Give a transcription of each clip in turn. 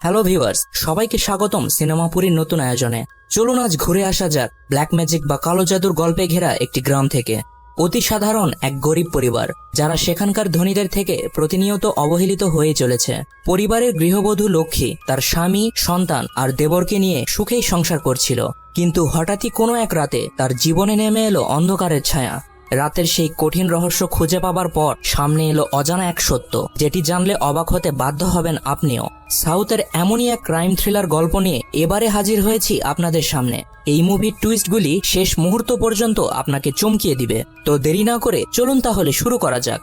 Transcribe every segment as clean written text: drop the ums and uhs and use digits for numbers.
Hello viewers, সবাইকে স্বাগতম সিনেমাপুরীর নতুন আয়োজনে। চলুন আজ ঘুরে আসা যাক ব্ল্যাক ম্যাজিক বা কালো জাদুর গল্পে ঘেরা একটি গ্রাম থেকে। অতি সাধারণ এক গরিব পরিবার, যারা সেখানকার ধনীদের থেকে প্রতিনিয়ত অবহেলিত হয়ে চলেছে। পরিবারের গৃহবধূ লক্ষ্মী তার স্বামী, সন্তান আর দেবরকে নিয়ে সুখেই সংসার করছিল, কিন্তু হঠাৎই কোনো এক রাতে তার জীবনে নেমে এলো অন্ধকারের ছায়া। রাতের সেই কঠিন রহস্য খুঁজে পাবার পর সামনে এলো অজানা এক সত্য, যেটি জানলে অবাক হতে বাধ্য হবেন আপনিও। সাউথের এমনই এক ক্রাইম থ্রিলার গল্প নিয়ে এবারে হাজির হয়েছি আপনাদের সামনে। এই মুভির টুইস্টগুলি শেষ মুহূর্ত পর্যন্ত আপনাকে চমকিয়ে দিবে। তো দেরি না করে চলুন তাহলে শুরু করা যাক।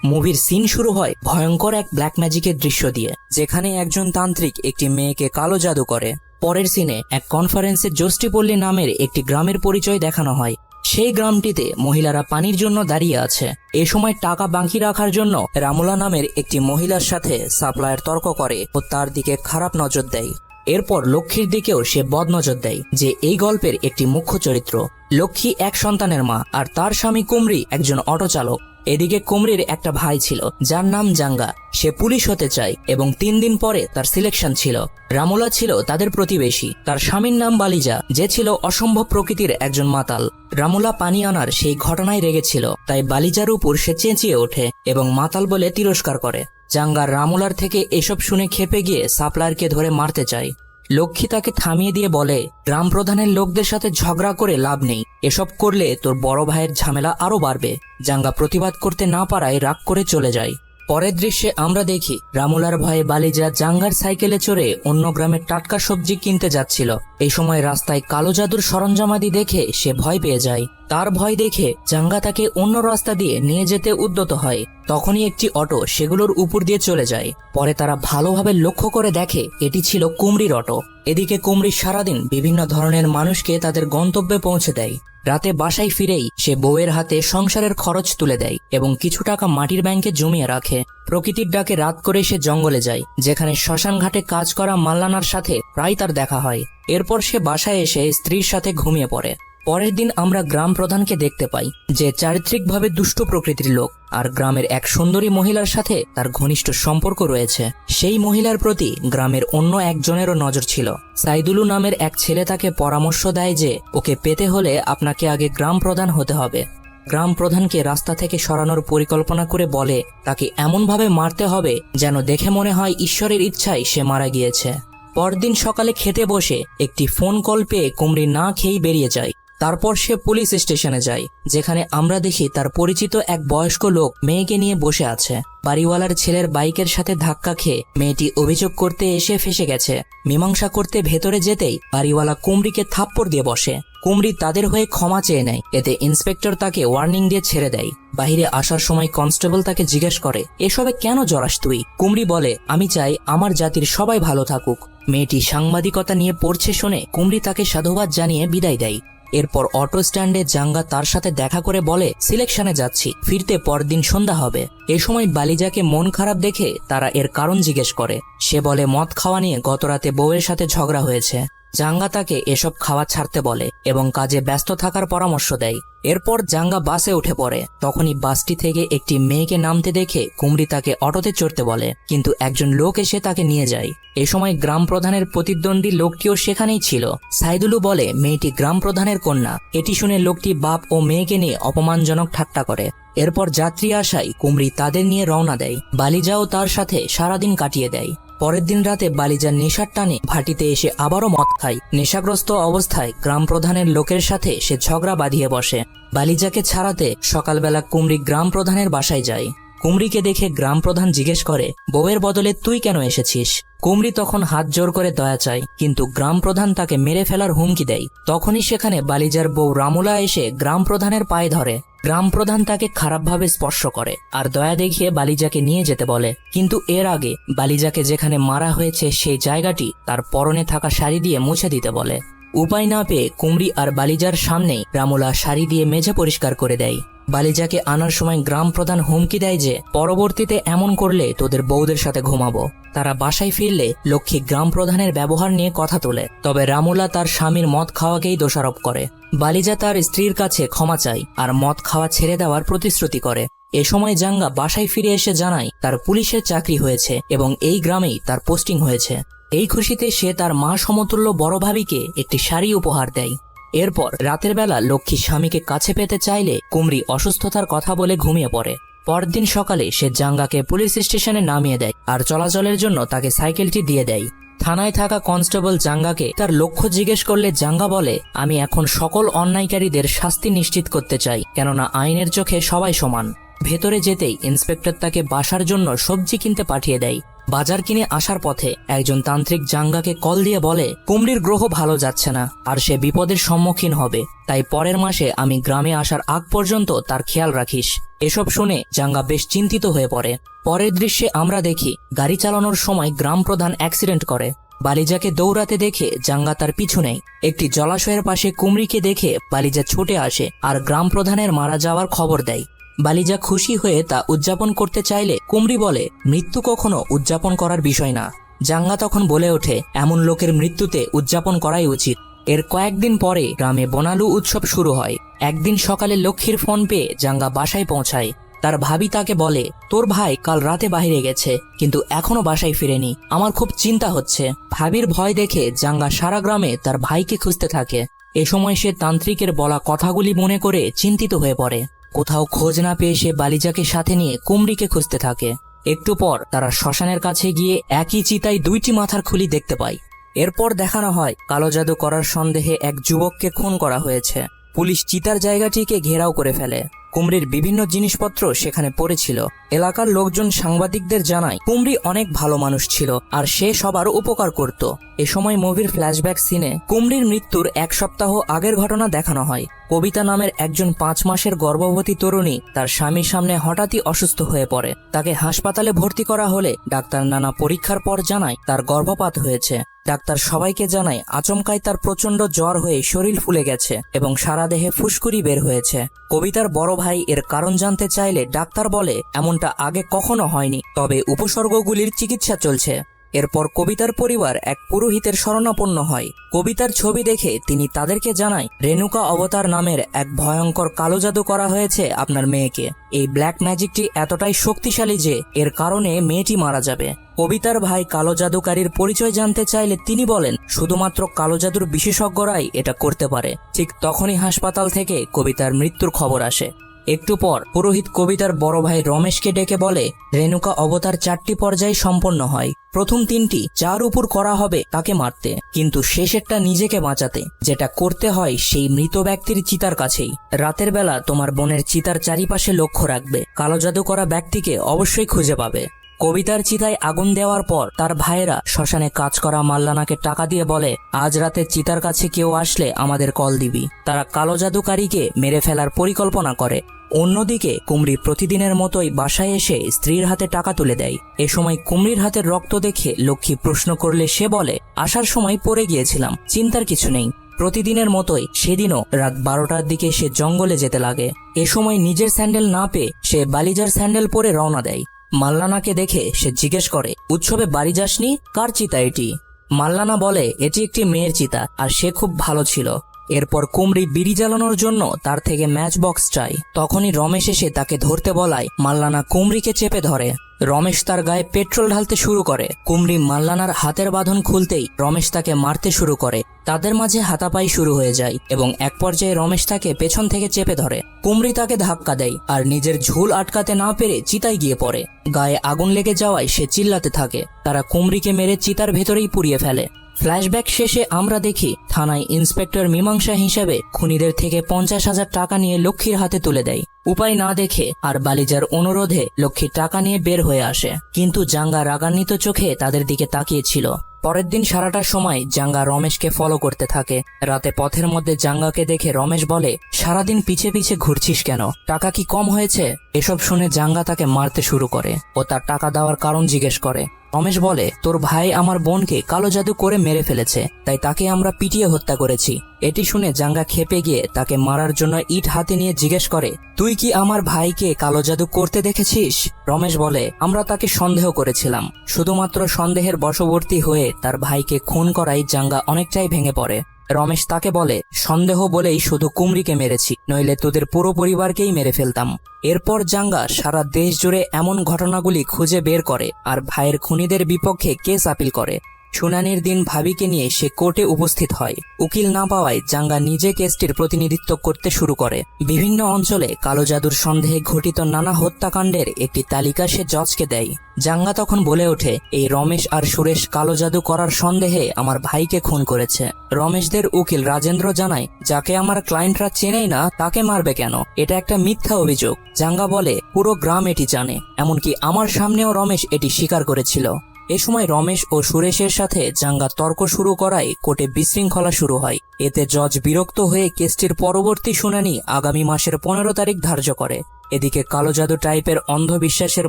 মুভির সিন শুরু হয় ভয়ঙ্কর এক ব্ল্যাক ম্যাজিকের দৃশ্য দিয়ে, যেখানে একজন তান্ত্রিক একটি মেয়েকে কালো জাদু করে। পরের সিনে এক কনফারেন্সে জোস্টিপল্লী নামের একটি গ্রামের পরিচয় দেখানো হয়। সেই গ্রামটিতে মহিলারা পানির জন্য দাঁড়িয়ে আছে। এ সময় টাকা বাকি রাখার জন্য রামুলা নামের একটি মহিলার সাথে সাপ্লায়ার তর্ক করে ও তার দিকে খারাপ নজর দেয়। এরপর লক্ষ্মীর দিকেও সে বদনজর দেয়, যে এই গল্পের একটি মুখ্য চরিত্র। লক্ষ্মী এক সন্তানের মা, আর তার স্বামী কুমরি একজন অটো চালক। এদিকে কুমরির একটা ভাই ছিল যার নাম জাঙ্গা। সে পুলিশ হতে চায় এবং 3 দিন পরে তার সিলেকশন ছিল। রামুলা ছিল তাদের প্রতিবেশী। তার স্বামীর নাম বালিজা, যে ছিল অসম্ভব প্রকৃতির একজন মাতাল। রামুলা পানি আনার সেই ঘটনায় রেগেছিল, তাই বালিজার উপর সে চেঁচিয়ে ওঠে এবং মাতাল বলে তিরস্কার করে। জাঙ্গা রামুলার থেকে এসব শুনে ক্ষেপে গিয়ে সাপ্লায়ারকে ধরে মারতে চায়। লক্ষ্মী তাকে থামিয়ে দিয়ে বলে, গ্রাম প্রধানের লোকদের সাথে ঝগড়া করে লাভ নেই, এসব করলে তোর বড় ভাইয়ের ঝামেলা আরো বাড়বে। জাঙ্গা প্রতিবাদ করতে না পারায় রাগ করে চলে যায়। পরের দৃশ্যে আমরা দেখি রামুলার ভয়ে বালিজা জাঙ্গার সাইকেলে চড়ে অন্য গ্রামের টাটকা সবজি কিনতে যাচ্ছিল। এই সময় রাস্তায় কালো জাদুর সরঞ্জামাদি দেখে সে ভয় পেয়ে যায়। তার ভয় দেখে জাঙ্গা তাকে অন্য রাস্তা দিয়ে নিয়ে যেতে উদ্যত হয়। তখনই একটি অটো সেগুলোর উপর দিয়ে চলে যায়। পরে তারা ভালোভাবে লক্ষ্য করে দেখে এটি ছিল কুমরির অটো। এদিকে কুমরি সারাদিন বিভিন্ন ধরনের মানুষকে তাদের গন্তব্যে পৌঁছে দেয়। রাতে বাসায় ফিরেই সে বউয়ের হাতে সংসারের খরচ তুলে দেয় এবং কিছু টাকা মাটির ব্যাংকে জমিয়ে রাখে। প্রকৃতির ডাকে রাত করে সে জঙ্গলে যায়, যেখানে শ্মশান ঘাটে কাজ করা মাল্লানার সাথে প্রায় তার দেখা হয়। এরপর সে বাসায় এসে স্ত্রীর সাথে ঘুমিয়ে পড়ে। পরের দিন আমরা গ্রাম প্রধানকে দেখতে পাই, যে চারিত্রিকভাবে দুষ্ট প্রকৃতির লোক, আর গ্রামের এক সুন্দরী মহিলার সাথে তার ঘনিষ্ঠ সম্পর্ক রয়েছে। সেই মহিলার প্রতি গ্রামের অন্য একজনেরও নজর ছিল। সাইদুলু নামের এক ছেলে তাকে পরামর্শ দেয় যে ওকে পেতে হলে আপনাকে আগে গ্রাম প্রধান হতে হবে। গ্রাম প্রধানকে রাস্তা থেকে সরানোর পরিকল্পনা করে বলে তাকে এমনভাবে মারতে হবে যেন দেখে মনে হয় ঈশ্বরের ইচ্ছায় সে মারা গিয়েছে। পরদিন সকালে খেতে বসে একটি ফোন কল পেয়ে কুমরি না খেয়েই বেরিয়ে যায়। তারপর সে পুলিশ স্টেশনে যায়, যেখানে আমরা দেখি তার পরিচিত এক বয়স্ক লোক মেয়েকে নিয়ে বসে আছে। বাড়িওয়ালার ছেলের বাইকের সাথে ধাক্কা খেয়ে মেয়েটি অভিযোগ করতে এসে ফেসে গেছে। মীমাংসা করতে ভেতরে যেতেই বাড়িওয়ালা কুমরিকে থাপ্পড় দিয়ে বসে। কুমরি তাদের হয়ে ক্ষমা চেয়ে নেয়। এতে ইন্সপেক্টর তাকে ওয়ার্নিং দিয়ে ছেড়ে দেয়। বাহিরে আসার সময় কনস্টেবল তাকে জিজ্ঞেস করে, এসবে কেন জড়াস তুই? কুমরি বলে, আমি চাই আমার জাতির সবাই ভালো থাকুক। মেয়েটি সাংবাদিকতা নিয়ে পড়ছে শুনে কুমরি তাকে সাধুবাদ জানিয়ে বিদায় দেয়। এরপর অটো স্ট্যান্ডে জাঙ্গা তার সাথে দেখা করে বলে, সিলেকশনে যাচ্ছি, ফিরতে পরদিন সন্ধ্যা হবে। এ সময় বালিজাকে মন খারাপ দেখে তারা এর কারণ জিজ্ঞেস করে। সে বলে মদ খাওয়া নিয়ে গতরাতে বউয়ের সাথে ঝগড়া হয়েছে। জাঙ্গা তাকে এসব খাওয়া ছাড়তে বলে এবং কাজে ব্যস্ত থাকার পরামর্শ দেয়। এরপর জাঙ্গা বাসে উঠে পড়ে। তখনই বাসটি থেকে একটি মেয়েকে নামতে দেখে কুমরি তাকে অটোতে চড়তে বলে, কিন্তু একজন লোক এসে তাকে নিয়ে যায়। এ সময় গ্রাম প্রধানের প্রতিদ্বন্দ্বী লোকটিও সেখানেই ছিল। সাইদুলু বলে মেয়েটি গ্রাম প্রধানের কন্যা। এটি শুনে লোকটি বাপ ও মেয়েকে নিয়ে অপমানজনক ঠাট্টা করে। এরপর যাত্রী আসায় কুমরি তাদের নিয়ে রওনা দেয়। বালিজাও তার সাথে সারাদিন কাটিয়ে দেয়। পরের দিন রাতে বালিজা নেশার টানে ভাটিতে এসে আবারও মদ খায়। নেশাগ্রস্ত অবস্থায় গ্রাম প্রধানের লোকের সাথে সে ঝগড়া বাঁধিয়ে বসে। বালিজাকে ছাড়াতে সকালবেলা কুমরি গ্রাম প্রধানের বাসায় যায়। কুমরিকে দেখে গ্রাম প্রধান জিজ্ঞেস করে, বউয়ের বদলে তুই কেন এসেছিস? কুমরি তখন হাত জোর করে দয়া চায়, কিন্তু গ্রাম প্রধান তাকে মেরে ফেলার হুমকি দেয়। তখনই সেখানে বালিজার বউ রামুলা এসে গ্রাম প্রধানের পায়ে ধরে। গ্রাম প্রধান তাকে খারাপভাবে স্পর্শ করে আর দয়া দেখিয়ে বালিজাকে নিয়ে যেতে বলে, কিন্তু এর আগে বালিজাকে যেখানে মারা হয়েছে সেই জায়গাটি তার পরনে থাকা শাড়ি দিয়ে মুছে দিতে বলে। উপায় না পেয়ে কুমরি আর বালিজার সামনেই রামুলা শাড়ি দিয়ে মেঝে পরিষ্কার করে দেয়। বালিজাকে আনার সময় গ্রাম প্রধান হুমকি দেয় যে পরবর্তীতে এমন করলে তোদের বউদের সাথে ঘুমাবো। তারা বাসায় ফিরলে লক্ষ্মী গ্রাম প্রধানের ব্যবহার নিয়ে কথা তোলে, তবে রামুলা তার স্বামীর মদ খাওয়াকেই দোষারোপ করে। বালিজা তার স্ত্রীর কাছে ক্ষমা চায় আর মদ খাওয়া ছেড়ে দেওয়ার প্রতিশ্রুতি করে। এ সময় জাঙ্গা বাসায় ফিরে এসে জানায় তার পুলিশের চাকরি হয়েছে এবং এই গ্রামেই তার পোস্টিং হয়েছে। এই খুশিতে সে তার মা সমতুল্য বড় ভাবিকে একটি শাড়ি উপহার দেয়। এরপর রাতের বেলা লক্ষ্মী স্বামীকে কাছে পেতে চাইলে কুমরি অসুস্থতার কথা বলে ঘুমিয়ে পড়ে। পরদিন সকালে সে জাঙ্গাকে পুলিশ স্টেশনে নামিয়ে দেয় আর চলাচলের জন্য তাকে সাইকেলটি দিয়ে দেয়। থানায় থাকা কনস্টেবল জাঙ্গাকে তার লক্ষ্য জিজ্ঞেস করলে জাঙ্গা বলে, আমি এখন সকল অন্যায়কারীদের শাস্তি নিশ্চিত করতে চাই, কেননা আইনের চোখে সবাই সমান। ভেতরে যেতেই ইন্সপেক্টর তাকে বাসার জন্য সবজি কিনতে পাঠিয়ে দেয়। বাজার কিনে আসার পথে একজন তান্ত্রিক জাঙ্গাকে কল দিয়ে বলে, কুমড়ির গ্রহ ভালো যাচ্ছে না আর সে বিপদের সম্মুখীন হবে, তাই পরের মাসে আমি গ্রামে আসার আগ পর্যন্ত তার খেয়াল রাখিস। এসব শুনে জাঙ্গা বেশ চিন্তিত হয়ে পড়ে। পরের দৃশ্যে আমরা দেখি গাড়ি চালানোর সময় গ্রাম প্রধান অ্যাক্সিডেন্ট করে। বালিজাকে দৌড়াতে দেখে জাঙ্গা তার পিছু নেয়। একটি জলাশয়ের পাশে কুমড়িকে দেখে বালিজা ছুটে আসে আর গ্রাম প্রধানের মারা যাওয়ার খবর দেয়। বালিজা খুশি হয়ে তা উদযাপন করতে চাইলে কুমড়ি বলে, মৃত্যু কখনো উদযাপন করার বিষয় না। জাঙ্গা তখন বলে ওঠে, এমন লোকের মৃত্যুতে উদযাপন করাই উচিত। এর কয়েকদিন পরে গ্রামে বনালু উৎসব শুরু হয়। একদিন সকালে লক্ষ্মীর ফোন পেয়ে জাঙ্গা বাসায় পৌঁছায়। তার ভাবি তাকে বলে, তোর ভাই কাল রাতে বাইরে গেছে কিন্তু এখনো বাসায় ফিরেনি, আমার খুব চিন্তা হচ্ছে। ভাবির ভয় দেখে জাঙ্গা সারা গ্রামে তার ভাইকে খুঁজতে থাকে। এ সময় সে তান্ত্রিকের বলা কথাগুলি মনে করে চিন্তিত হয়ে পড়ে। কোথাও খোঁজ না পেয়ে সে বালিজাকে সাথে নিয়ে কুমড়িকে খুঁজতে থাকে। একটু পর তারা শ্মশানের কাছে গিয়ে একই চিতায় দুইটি মাথার খুলি দেখতে পায়। এরপর দেখানো হয় কালো জাদু করার সন্দেহে এক যুবককে খুন করা হয়েছে। পুলিশ চিতার জায়গাটিকে ঘেরাও করে ফেলে। কুমড়ির বিভিন্ন জিনিসপত্র সেখানে পড়েছিল। এলাকার লোকজন সাংবাদিকদের জানায়, কুমড়ি অনেক ভালো মানুষ ছিল আর সে সবার উপকার করত। এ সময় মুভির ফ্ল্যাশব্যাক সিনে কুমড়ির মৃত্যুর এক সপ্তাহ আগের ঘটনা দেখানো হয়। কবিতা নামের একজন 5 মাসের গর্ভবতী তরুণী তার স্বামীর সামনে হঠাৎই অসুস্থ হয়ে পড়ে। তাকে হাসপাতালে ভর্তি করা হলে ডাক্তার নানা পরীক্ষার পর জানায় তার গর্ভপাত হয়েছে। ডাক্তার সবাইকে জানায় আচমকায় তার প্রচন্ড জ্বর হয়ে শরীর ফুলে গেছে এবং সারা দেহে ফুসকুড়ি বের হয়েছে। কবিতার বড় ভাই এর কারণ জানতে চাইলে ডাক্তার বলে, এমনটা আগে কখনো হয়নি, তবে উপসর্গগুলির চিকিৎসা চলছে। এরপর কবিতার পরিবার এক পুরোহিতের শরণাপন্ন হয়। কবিতার ছবি দেখে তিনি তাদেরকে জানায়, রেণুকা অবতার নামের এক ভয়ঙ্কর কালো জাদু করা হয়েছে আপনার মেয়েকে। এই ব্ল্যাক ম্যাজিকটি এতটাই শক্তিশালী যে এর কারণে মেয়েটি মারা যাবে। কবিতার ভাই কালো জাদুকারীর পরিচয় জানতে চাইলে তিনি বলেন, শুধুমাত্র কালো জাদুর বিশেষজ্ঞরাই এটা করতে পারে। ঠিক তখনই হাসপাতাল থেকে কবিতার মৃত্যুর খবর আসে। একটু পর পুরোহিত কবিতার বড় ভাই রমেশকে ডেকে বলে, রেণুকা অবতার 4টি পর্যায়ে সম্পন্ন হয়। প্রথম 3টি যার উপর করা হবে তাকে মারতে, কিন্তু শেষেরটা নিজেকে বাঁচাতে। যেটা করতে হয় সেই মৃত ব্যক্তির চিতার কাছেই। রাতের বেলা তোমার বোনের চিতার চারিপাশে লক্ষ্য রাখবে, কালো জাদু করা ব্যক্তিকে অবশ্যই খুঁজে পাবে। কবিতার চিতায় আগুন দেওয়ার পর তার ভাইয়েরা শ্মশানে কাজ করা মাল্লানাকে টাকা দিয়ে বলে, আজ রাতে চিতার কাছে কেউ আসলে আমাদের কল দিবি। তারা কালো জাদুকারীকে মেরে ফেলার পরিকল্পনা করে। অন্যদিকে কুমড়ি প্রতিদিনের মতোই বাসায় এসে স্ত্রীর হাতে টাকা তুলে দেয়। এ সময় কুমড়ির হাতের রক্ত দেখে লক্ষ্মী প্রশ্ন করলে সে বলে, আসার সময় পড়ে গিয়েছিলাম, চিন্তার কিছু নেই। প্রতিদিনের মতোই সেদিনও রাত 12টার দিকে সে জঙ্গলে যেতে লাগে। এ সময় নিজের স্যান্ডেল না পেয়ে সে বালিজার স্যান্ডেল পরে রওনা দেয়। মাল্লানাকে দেখে সে জিজ্ঞেস করে, উৎসবে বাড়ি যাসনি? কার চিতা এটি? মাল্লানা বলে, এটি একটি মেয়ের চিতা আর সে খুব ভালো ছিল। এরপর কুমড়ি বিড়ি জ্বালানোর জন্য তার থেকে ম্যাচ বক্স চাই। তখনই রমেশ এসে তাকে ধরতে বলায় মাল্লানা কুমড়িকে চেপে ধরে। রমেশ তার গায়ে পেট্রোল ঢালতে শুরু করে। কুমড়ি মাল্লানার হাতের বাঁধন খুলতেই রমেশ তাকে মারতে শুরু করে। তাদের মাঝে হাতাপাই শুরু হয়ে যায় এবং এক পর্যায়ে রমেশ তাকে পেছন থেকে চেপে ধরে। কুমড়ি তাকে ধাক্কা দেয় আর নিজের ঝুল আটকাতে না পেরে চিতায় গিয়ে পড়ে। গায়ে আগুন লেগে যাওয়ায় সে চিল্লাতে থাকে। তারা কুমড়িকে মেরে চিতার ভেতরেই পুড়িয়ে ফেলে। ফ্ল্যাশব্যাক শেষে আমরা দেখি থানায় ইন্সপেক্টর মীমাংসা হিসেবে খুনিদের থেকে 50,000 টাকা নিয়ে লক্ষ্মীর হাতে তুলে দেয়। উপায় না দেখে আর বালিজার অনুরোধে লক্ষ্মী টাকা নিয়ে বের হয়ে আসে, কিন্তু জাঙ্গা রাগান্বিত চোখে তাদের দিকে তাকিয়েছিল। পরের দিন সারাটা সময় জাঙ্গা রমেশকে ফলো করতে থাকে। রাতে পথের মধ্যে জাঙ্গাকে দেখে রমেশ বলে, সারাদিন পিছে পিছে ঘুরছিস কেন? টাকা কি কম হয়েছে? এসব শুনে জাঙ্গা তাকে মারতে শুরু করে ও তার টাকা দেওয়ার কারণ জিজ্ঞেস করে। রমেশ বলে, তোর ভাই আমার বোনকে কালো জাদু করে মেরে ফেলেছে, তাই তাকে আমরা পিটিয়ে হত্যা করেছি। এটি শুনে জাঙ্গা খেপে গিয়ে তাকে মারার জন্য ইট হাতে নিয়ে জিজ্ঞেস করে, তুই কি আমার ভাইকে কালো জাদু করতে দেখেছিস? রমেশ বলে, আমরা তাকে সন্দেহ করেছিলাম। শুধুমাত্র সন্দেহের বশবর্তী হয়ে তার ভাইকে খুন করায় জাঙ্গা অনেকটাই ভেঙে পড়ে। রমেশ তাকে বলে, সন্দেহ বলেই শুধু কুমড়িকে মেরেছি, নইলে তোদের পুরো পরিবারকেই মেরে ফেলতাম। এরপর জাঙ্গা সারা দেশ জুড়ে এমন ঘটনাগুলি খুঁজে বের করে আর ভাইয়ের খুনিদের বিপক্ষে কেস আপিল করে। শুনানির দিন ভাবিকে নিয়ে সে কোর্টে উপস্থিত হয়। উকিল না পাওয়ায় জাঙ্গা নিজে কেসটির প্রতিনিধিত্ব করতে শুরু করে। বিভিন্ন অঞ্চলে কালো জাদুর সন্দেহে ঘটিত নানা হত্যাকাণ্ডের একটি তালিকা সে জজকে দেয়। জাঙ্গা তখন বলে ওঠে, এই রমেশ আর সুরেশ কালো জাদু করার সন্দেহে আমার ভাইকে খুন করেছে। রমেশদের উকিল রাজেন্দ্র জানায়, যাকে আমার ক্লায়েন্টরা চেনেই না তাকে মারবে কেন? এটা একটা মিথ্যা অভিযোগ। জাঙ্গা বলে, পুরো গ্রাম এটি জানে, এমনকি আমার সামনেও রমেশ এটি স্বীকার করেছিল। এ সময় রমেশ ও সুরেশের সাথে জাঙ্গা তর্ক শুরু করায় কোর্টে বিশৃঙ্খলা শুরু হয়। এতে জজ বিরক্ত হয়ে কেসটির পরবর্তী শুনানি আগামী মাসের 15 তারিখ ধার্য করে। এদিকে কালো জাদু টাইপের অন্ধবিশ্বাসের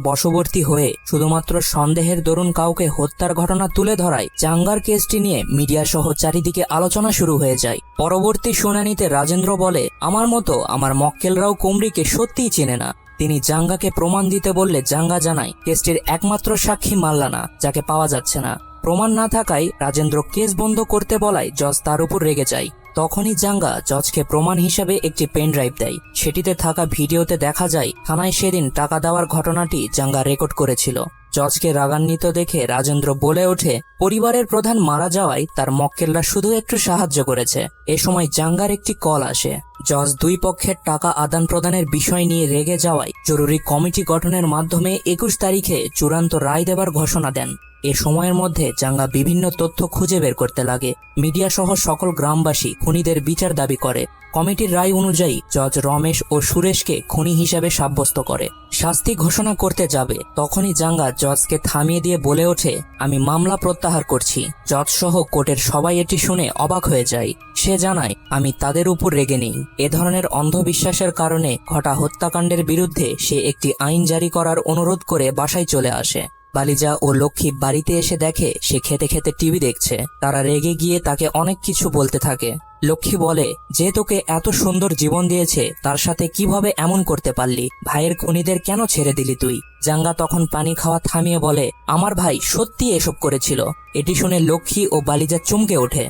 বশবর্তী হয়ে শুধুমাত্র সন্দেহের দরুন কাউকে হত্যার ঘটনা তুলে ধরায় জাঙ্গার কেসটি নিয়ে মিডিয়া সহ চারিদিকে আলোচনা শুরু হয়ে যায়। পরবর্তী শুনানিতে রাজেন্দ্র বলে, আমার মতো আমার মক্কেলরাও কুমড়িকে সত্যিই চেনে না। তিনি জাঙ্গাকে প্রমাণ দিতে বললে জাঙ্গা জানায়, কেসটির একমাত্র সাক্ষী মাল্লানা, যাকে পাওয়া যাচ্ছে না। প্রমাণ না থাকায় রাজেন্দ্র কেস বন্ধ করতে বলায় জজ তার উপর রেগে যায়। তখনই জাঙ্গা জজকে প্রমাণ হিসাবে একটি পেন ড্রাইভ দেয়। সেটিতে থাকা ভিডিওতে দেখা যায় থানায় সেদিন টাকা দেওয়ার ঘটনাটি জাঙ্গা রেকর্ড করেছিল। জজকে রাগান্বিত দেখে রাজেন্দ্র বলে ওঠে, পরিবারের প্রধান মারা যাওয়ায় তার মক্কেলরা শুধু একটু সাহায্য করেছে। এ সময় জাঙ্গার একটি কল আসে। জজ দুই পক্ষের টাকা আদান প্রদানের বিষয় নিয়ে রেগে যাওয়ায় জরুরি কমিটি গঠনের মাধ্যমে 21 তারিখে চূড়ান্ত রায় দেবার ঘোষণা দেন। এ সময়ের মধ্যে জাঙ্গা বিভিন্ন তথ্য খুঁজে বের করতে লাগে। মিডিয়া সহ সকল গ্রামবাসী খুনিদের বিচার দাবি করে। কমিটির রায় অনুযায়ী জজ রমেশ ও সুরেশকে খুনি হিসাবে সাব্যস্ত করে শাস্তি ঘোষণা করতে যাবে। তখনই জাঙ্গা জজকে থামিয়ে দিয়ে বলে ওঠে, আমি মামলা প্রত্যাহার করছি। জজ সহ কোর্টের সবাই এটি শুনে অবাক হয়ে যায়। সে জানায়, আমি তাদের উপর রেগে নেই। এ ধরনের অন্ধবিশ্বাসের কারণে ঘটা হত্যাকাণ্ডের বিরুদ্ধে সে একটি আইন জারি করার অনুরোধ করে বাসায় চলে আসে। বালিজা ও লক্ষ্মী বাড়িতে এসে দেখে সে খেতে খেতে টিভি দেখছে। তারা রেগে গিয়ে তাকে অনেক কিছু বলতে থাকে। লক্ষ্মী বলে, যে তোকে এত সুন্দর জীবন দিয়েছে তার সাথে কিভাবে এমন করতে পারলি? ভাইয়ের খুনিদের কেন ছেড়ে দিলি তুই? জাঙ্গা তখন পানি খাওয়া থামিয়ে বলে, আমার ভাই সত্যি এসব করেছিল। এটি শুনে লক্ষ্মী ও বালিজা চমকে ওঠে।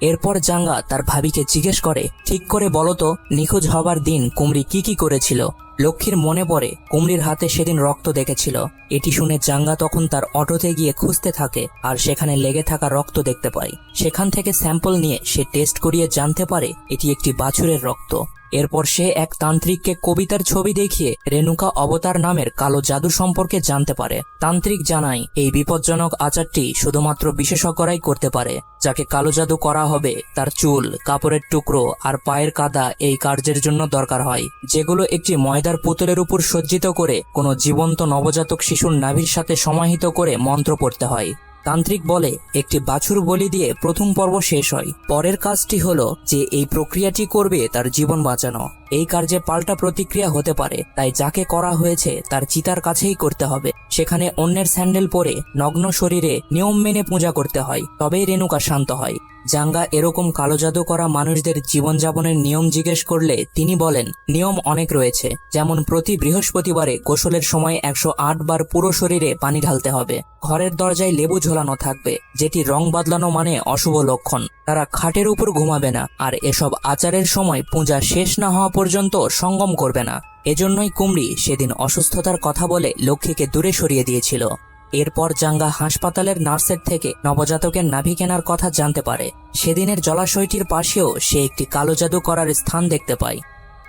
এরপর জাঙ্গা তার ভাবিকে জিজ্ঞেস করে, ঠিক করে বলো তো, নিখোঁজ হবার দিন কুমড়ি কি করেছিল? লক্ষ্মীর মনে পড়ে কুমড়ির হাতে সেদিন রক্ত দেখেছিল। এটি শুনে জাঙ্গা তখন তার অটোতে গিয়ে খুঁজতে থাকে আর সেখানে লেগে থাকা রক্ত দেখতে পায়। সেখান থেকে স্যাম্পল নিয়ে সে টেস্ট করিয়ে জানতে পারে এটি একটি বাছুরের রক্ত। এরপর সে এক তান্ত্রিককে কবিতার ছবি দেখিয়ে রেণুকা অবতার নামের কালো জাদু সম্পর্কে জানতে পারে। তান্ত্রিক জানায়, এই বিপজ্জনক আচারটি শুধুমাত্র বিশেষজ্ঞরাই করতে পারে। যাকে কালো জাদু করা হবে তার চুল, কাপড়ের টুকরো আর পায়ের কাদা এই কার্যের জন্য দরকার হয়, যেগুলো একটি ময়দার পুতুলের উপর সজ্জিত করে কোনো জীবন্ত নবজাতক শিশুর নাভির সাথে সমাহিত করে মন্ত্র পড়তে হয়। তান্ত্রিক বলে, একটি বাছুর বলি দিয়ে প্রথম পর্ব শেষ হয়। পরের কাজটি হলো যে এই প্রক্রিয়াটি করবে তার জীবন বাঁচানো। এই কার্যে পাল্টা প্রতিক্রিয়া হতে পারে, তাই যাকে করা হয়েছে তার চিতার কাছেই করতে হবে। সেখানে অন্যের স্যান্ডেল পরে নগ্ন শরীরে নিয়ম মেনে পূজা করতে হয়, তবেই রেণুকা শান্ত হয়। জাঙ্গা এরকম কালো জাদু করা মানুষদের জীবনযাপনের নিয়ম জিজ্ঞেস করলে তিনি বলেন, নিয়ম অনেক রয়েছে, যেমন প্রতি বৃহস্পতিবারে গোসলের সময় 108 বার পুরো শরীরে পানি ঢালতে হবে। ঘরের দরজায় লেবু ঝোলানো থাকবে, যেটি রং বদলানো মানে অশুভ লক্ষণ। তারা খাটের উপর ঘুমাবে না, আর এসব আচারের সময় পূজা শেষ না হওয়া পর্যন্ত সঙ্গম করবে না। এজন্যই কুমড়ি সেদিন অসুস্থতার কথা বলে লক্ষ্মীকে দূরে সরিয়ে দিয়েছিল। এরপর জাঙ্গা হাসপাতালের নার্সের থেকে নবজাতকের নাভি কেনার কথা জানতে পারে। সেদিনের জলাশয়টির পাশেও সে একটি কালো জাদু করার স্থান দেখতে পায়।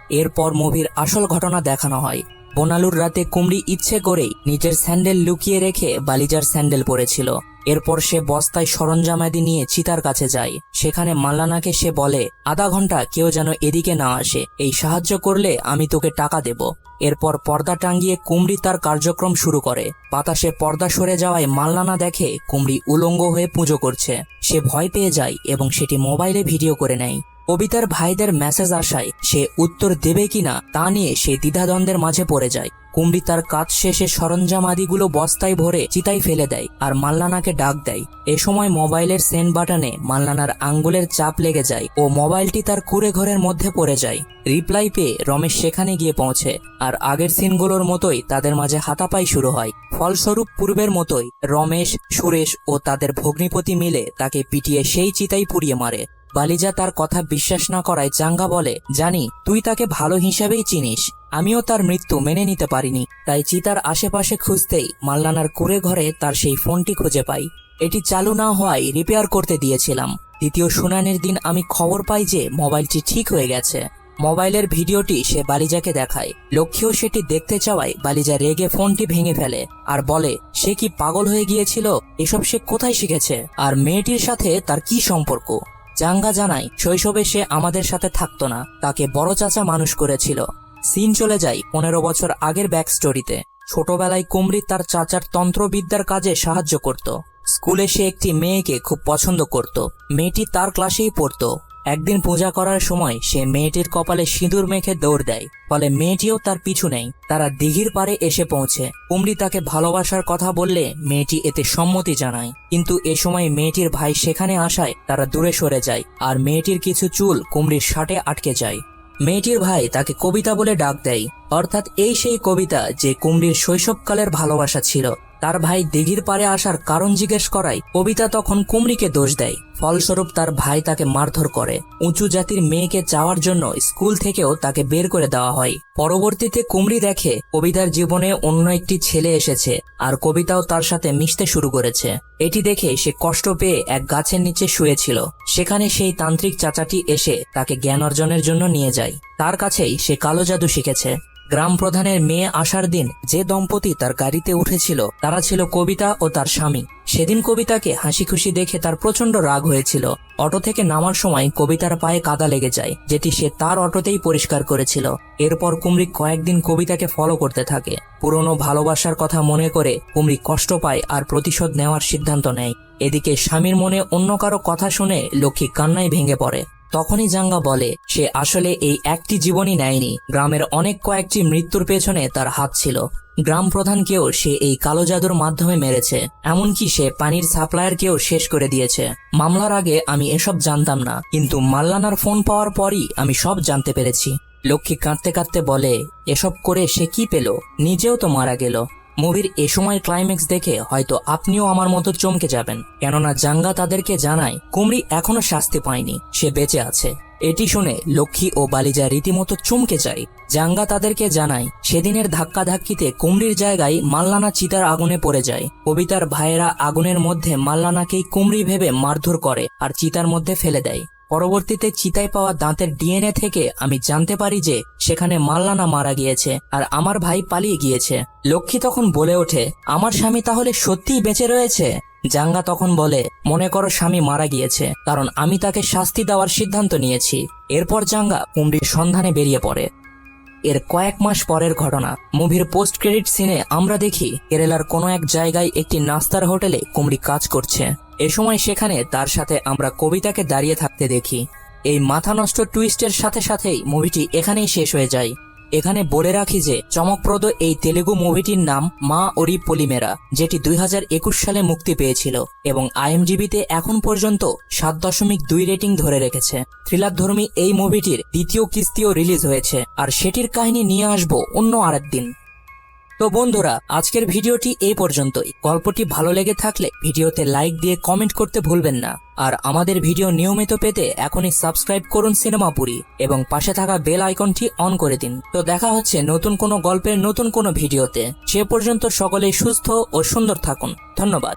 এরপর মুভির আসল ঘটনা দেখানো হয়। বোনালুর রাতে কুমড়ি ইচ্ছে করেই নিজের স্যান্ডেল লুকিয়ে রেখে বালিজার স্যান্ডেল পরেছিল। এরপর সে বস্তায় সরঞ্জামাদি নিয়ে চিতার কাছে যায়। সেখানে মাল্লানাকে সে বলে, আধা ঘন্টা কেউ যেন এদিকে না আসে, এই সাহায্য করলে আমি তোকে টাকা দেব। এরপর পর্দা টাঙ্গিয়ে কুমড়ি তার কার্যক্রম শুরু করে। বাতাসে পর্দা সরে যাওয়ায় মাল্লানা দেখে কুমড়ি উলঙ্গ হয়ে পুজো করছে। সে ভয় পেয়ে যায় এবং সেটি মোবাইলে ভিডিও করে নেয়। কবিতার ভাইদের মেসেজ আসায় সে উত্তর দেবে কিনা তা নিয়ে সে দ্বিধাদ্বন্দ্বের মাঝে পড়ে যায়। কুমড়ি তার কাজ শেষে সরঞ্জাম আদিগুলো বস্তায় ভরে চিতায় ফেলে দেয় আর মাল্লানাকে ডাক দেয়। এ সময় মোবাইলের সেন্ড বাটনে মাল্লানার আঙ্গুলের চাপ লেগে যায় ও মোবাইলটি তার কুঁড়ে ঘরের মধ্যে পড়ে যায়। রিপ্লাই পেয়ে রমেশ সেখানে গিয়ে পৌঁছে আর আগের সিনগুলোর মতোই তাদের মাঝে হাতাপাই শুরু হয়। ফলস্বরূপ পূর্বের মতোই রমেশ, সুরেশ ও তাদের ভগ্নিপতি মিলে তাকে পিটিয়ে সেই চিতাই পুড়িয়ে মারে। বালিজা তার কথা বিশ্বাস না করায় জাঙ্গা বলে, জানি তুই তাকে ভালো হিসাবেই চিনিস, আমিও তার মৃত্যু মেনে নিতে পারিনি। তাই চিতার আশেপাশে খুঁজতেই মাল্লানার কুঁড়ে ঘরে তার সেই ফোনটি খুঁজে পাই। এটি চালু না হওয়ায় রিপেয়ার করতে দিয়েছিলাম। দ্বিতীয় শুনানির দিন আমি খবর পাই যে মোবাইলটি ঠিক হয়ে গেছে। মোবাইলের ভিডিওটি সে বালিজাকে দেখায়। লক্ষ্মীও সেটি দেখতে চাওয়ায় বালিজা রেগে ফোনটি ভেঙে ফেলে আর বলে সে কি পাগল হয়ে গিয়েছিল, এসব সে কোথায় শিখেছে, আর মেয়েটির সাথে তার কি সম্পর্ক। জাঙ্গা জানায় শৈশবে সে আমাদের সাথে থাকতো না, তাকে বড় চাচা মানুষ করেছিল। সিন চলে যায় 15 বছর আগের ব্যাক স্টোরিতে। ছোটবেলায় কুমরি তার চাচার তন্ত্রবিদ্যার কাজে সাহায্য করত। স্কুলে সে একটি মেয়েকে খুব পছন্দ করত। মেয়েটি তার ক্লাসেই পড়তো। একদিন পূজা করার সময় সে মেয়েটির কপালে সিঁদুর মেখে দৌড় দেয়, ফলে মেয়েটিও তার পিছু নেয়। তারা দিঘির পাড়ে এসে পৌঁছে। কুমরি তাকে ভালোবাসার কথা বললে মেয়েটি এতে সম্মতি জানায়, কিন্তু এ সময় মেয়েটির ভাই সেখানে আসায় তারা দূরে সরে যায় আর মেয়েটির কিছু চুল কুমরির শার্টে আটকে যায়। মেয়েটির ভাই তাকে কবিতা বলে ডাক দেয়, অর্থাৎ এই সেই কবিতা যে কুমরির শৈশবকালের ভালোবাসা ছিল। তার ভাই দিঘির পাড়ে আসার কারণ জিজ্ঞেস করায় কবিতা তখন কুমরিকে দোষ দেয়। ফলস্বরূপ তার ভাই তাকে মারধর করে। উঁচু জাতির মেয়েকে চাওয়ার জন্য স্কুল থেকেও তাকে বের করে দেওয়া হয়। পরবর্তীতে কুমরি দেখে কবিতার জীবনে অন্য একটি ছেলে এসেছে আর কবিতাও তার সাথে মিশতে শুরু করেছে। এটি দেখে সে কষ্ট পেয়ে এক গাছের নিচে শুয়েছিল। সেখানে সেই তান্ত্রিক চাচাটি এসে তাকে জ্ঞান অর্জনের জন্য নিয়ে যায়। তার কাছেই সে কালো জাদু শিখেছে। গ্রাম প্রধানের মেয়ে আসার দিন যে দম্পতি তার গাড়িতে উঠেছিল তারা ছিল কবিতা ও তার স্বামী। সেদিন কবিতাকে হাসি খুশি দেখে তার প্রচন্ড রাগ হয়েছিল। অটো থেকে নামার সময় কবিতার পায়ে কাদা লেগে যায়, যেটি সে তার অটোতেই পরিষ্কার করেছিল। এরপর কুমরি কয়েকদিন কবিতাকে ফলো করতে থাকে। পুরনো ভালোবাসার কথা মনে করে কুমরি কষ্ট পায় আর প্রতিশোধ নেওয়ার সিদ্ধান্ত নেয়। এদিকে স্বামীর মনে অন্য কারো কথা শুনে লক্ষ্মী কান্নায় ভেঙে পড়ে। তখনই জাঙ্গা বলে সে আসলে এই একটি জীবনই নেয়নি, গ্রামের অনেক কয়েকটি মৃত্যুর পেছনে তার হাত ছিল। গ্রাম প্রধানকেও সে এই কালো জাদুর মাধ্যমে মেরেছে, এমনকি সে পানির সাপ্লায়ারকেও শেষ করে দিয়েছে। মামলার আগে আমি এসব জানতাম না, কিন্তু মাল্লানার ফোন পাওয়ার পরই আমি সব জানতে পেরেছি। লক্ষ্মী কাঁদতে কাঁদতে বলে এসব করে সে কি পেল, নিজেও তো মারা গেল। মুভির এ সময় ক্লাইম্যাক্স দেখে হয়তো আপনিও আমার মতো চমকে যাবেন, কেননা জাঙ্গা তাদেরকে জানায় কুমরি এখনো শাস্তি পায়নি, সে বেঁচে আছে। এটি শুনে লক্ষ্মী ও বালিজা রীতিমতো চমকে যায়। জাঙ্গা তাদেরকে জানায় সেদিনের ধাক্কাধাক্কিতে কুমরির জায়গায় মাল্লানা চিতার আগুনে পড়ে যায়। কবিতার ভাইয়েরা আগুনের মধ্যে মাল্লানাকেই কুমরি ভেবে মারধর করে আর চিতার মধ্যে ফেলে দেয়। পরবর্তীতে চিতায় পাওয়া দাঁতের ডিএনএ থেকে আমি জানতে পারি যে সেখানে মাল্লানা মারা গিয়েছে আর আমার ভাই পালিয়ে গিয়েছে। লক্ষ্মী তখন বলে ওঠে আমার স্বামী তাহলে সত্যিই বেঁচে রয়েছে। জাঙ্গা তখন বলে মনে করো স্বামী মারা গিয়েছে, কারণ আমি তাকে শাস্তি দেওয়ার সিদ্ধান্ত নিয়েছি। এরপর জাঙ্গা কুমরির সন্ধানে বেরিয়ে পড়ে। এর কয়েক মাস পরের ঘটনা। মুভির পোস্ট ক্রেডিট সিনে আমরা দেখি কেরালার কোনো এক জায়গায় একটি নাস্তার হোটেলে কুমরি কাজ করছে। এ সময় সেখানে তার সাথে আমরা কবিতাকে দাঁড়িয়ে থাকতে দেখি। এই মাথা নষ্ট টুইস্টের সাথে সাথেই মুভিটি এখানেই শেষ হয়ে যায়। এখানে বলে রাখি যে চমকপ্রদ এই তেলেগু মুভিটির নাম মা ওরি পলিমেরা, যেটি 2021 সালে মুক্তি পেয়েছিল এবং IMDb-তে এখন পর্যন্ত 7.2 রেটিং ধরে রেখেছে। থ্রিলারধর্মী এই মুভিটির দ্বিতীয় কিস্তিও রিলিজ হয়েছে, আর সেটির কাহিনী নিয়ে আসবো অন্য আরেকদিন। তো বন্ধুরা, আজকের ভিডিওটি এই পর্যন্তই। গল্পটি ভালো লেগে থাকলে ভিডিওতে লাইক দিয়ে কমেন্ট করতে ভুলবেন না। আর আমাদের ভিডিও নিয়মিত পেতে এখনই সাবস্ক্রাইব করুন সিনেমাপুরি এবং পাশে থাকা বেল আইকনটি অন করে দিন। তো দেখা হচ্ছে নতুন কোনো গল্পের নতুন কোনো ভিডিওতে। সে পর্যন্ত সকলেই সুস্থ ও সুন্দর থাকুন। ধন্যবাদ।